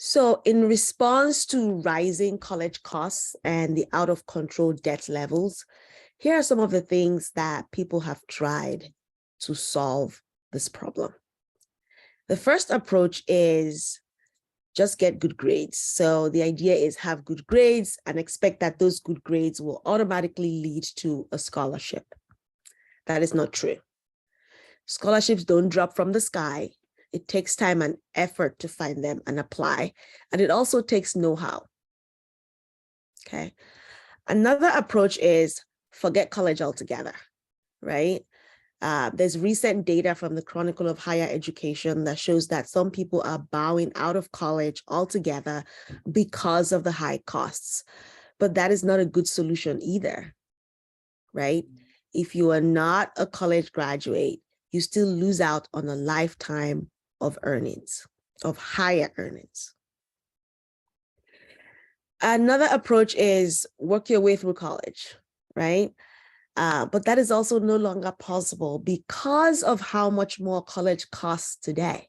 So in response to rising college costs and the out of control debt levels, here are some of the things that people have tried to solve this problem. The first approach is just get good grades. So the idea is have good grades and expect that those good grades will automatically lead to a scholarship. That is not true. Scholarships don't drop from the sky. It takes time and effort to find them and apply. And it also takes know-how. Okay. Another approach is forget college altogether, right? There's recent data from the Chronicle of Higher Education that shows that some people are bowing out of college altogether because of the high costs. But that is not a good solution either, right? If you are not a college graduate, you still lose out on a lifetime of earnings, of higher earnings. Another approach is work your way through college, right? But that is also no longer possible because of how much more college costs today.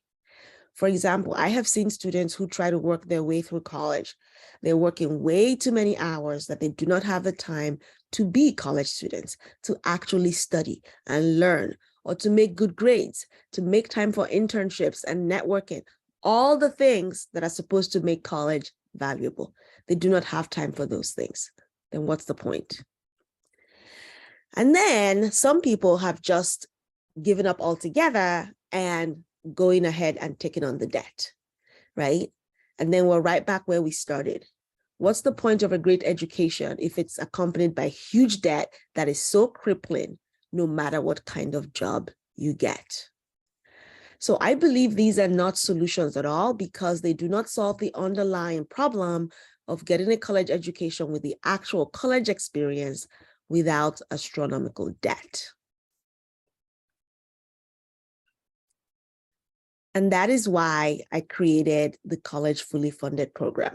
For example, I have seen students who try to work their way through college. They're working way too many hours that they do not have the time to be college students, to actually study and learn, or to make good grades, to make time for internships and networking, all the things that are supposed to make college valuable. They do not have time for those things. Then what's the point? And then some people have just given up altogether and going ahead and taking on the debt, right? And then we're right back where we started. What's the point of a great education if it's accompanied by huge debt that is so crippling, no matter what kind of job you get? So I believe these are not solutions at all because they do not solve the underlying problem of getting a college education with the actual college experience without astronomical debt. And that is why I created the College Fully Funded program.